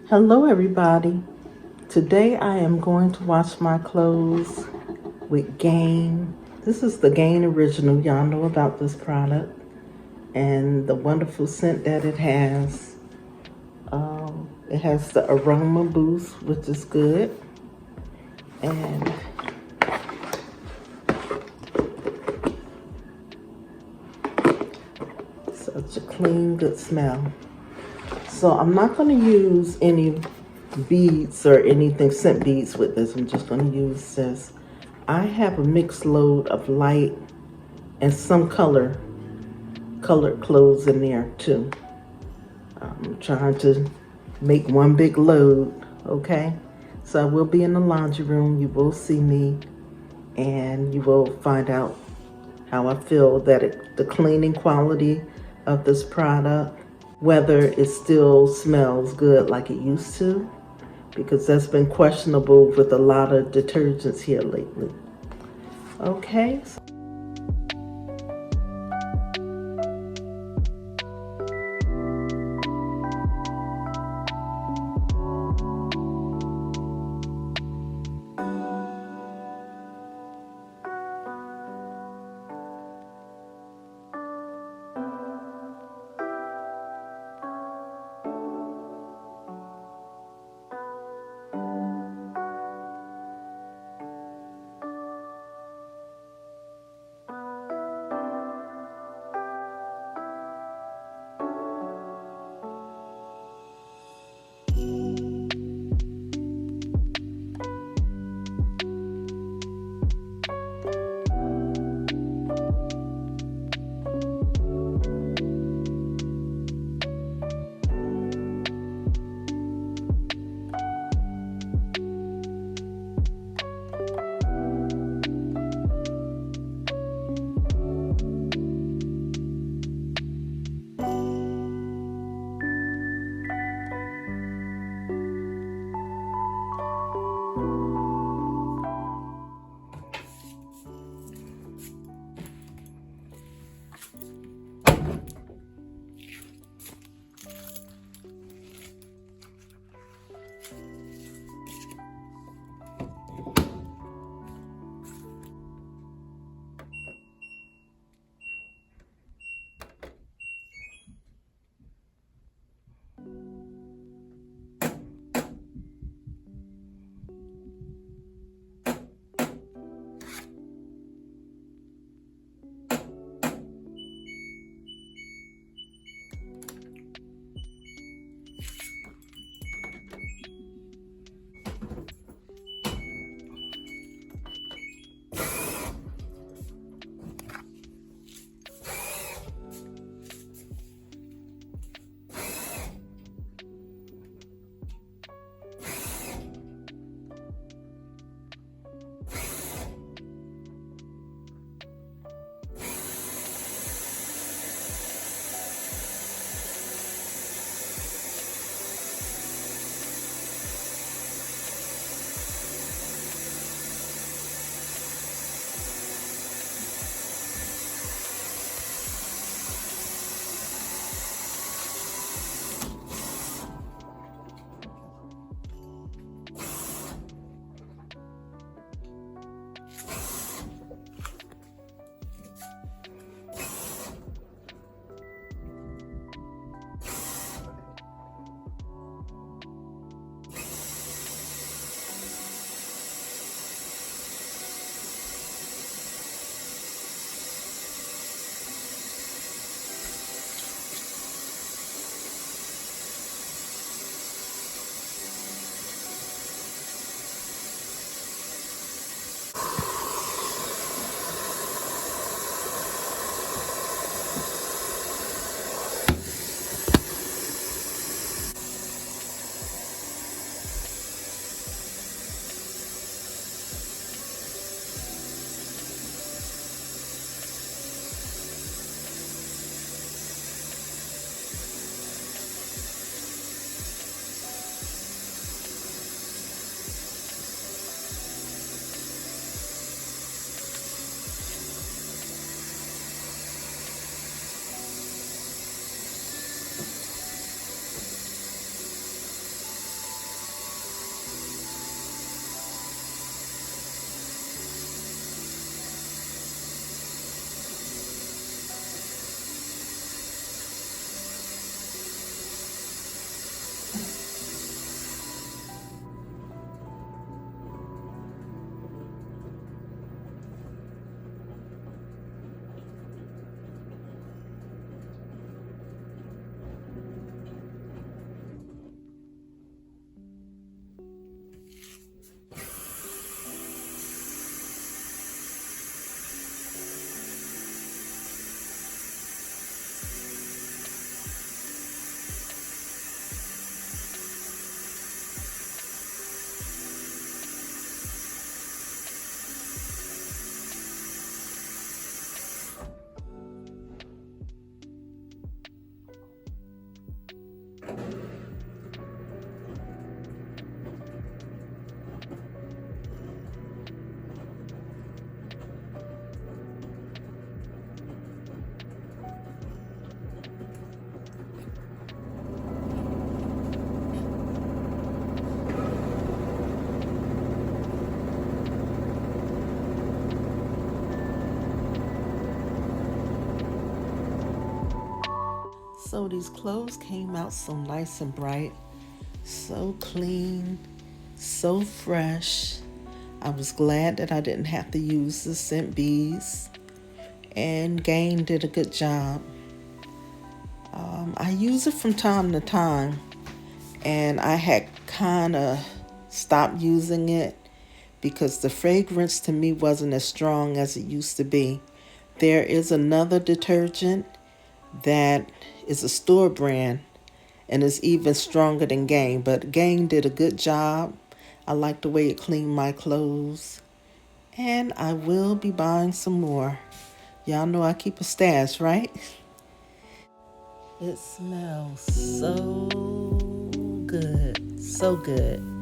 Hello everybody. Today I am going to wash my clothes with Gain. This is the Gain Original. Y'all know about this product and the wonderful scent that it has. It has the aroma boost, which is good. And such a clean, good smell. So I'm not going to use any beads or anything, scent beads with this. I'm just going to use this. I have a mixed load of light and some colored clothes in there too. I'm trying to make one big load, okay? So I will be in the laundry room. You will see me and you will find out how I feel that the cleaning quality of this product, whether it still smells good like it used to, because that's been questionable with a lot of detergents here lately. Okay. So these clothes came out so nice and bright, so clean, so fresh. I was glad that I didn't have to use the scent beads, and Gain did a good job. I use it from time to time, and I had kind of stopped using it because the fragrance to me wasn't as strong as it used to be. There is another detergent that is a store brand and is even stronger than Gain, but Gain did a good job. I like the way it cleaned my clothes, and I will be buying some more. Y'all know I keep a stash, right? It smells so good, so good.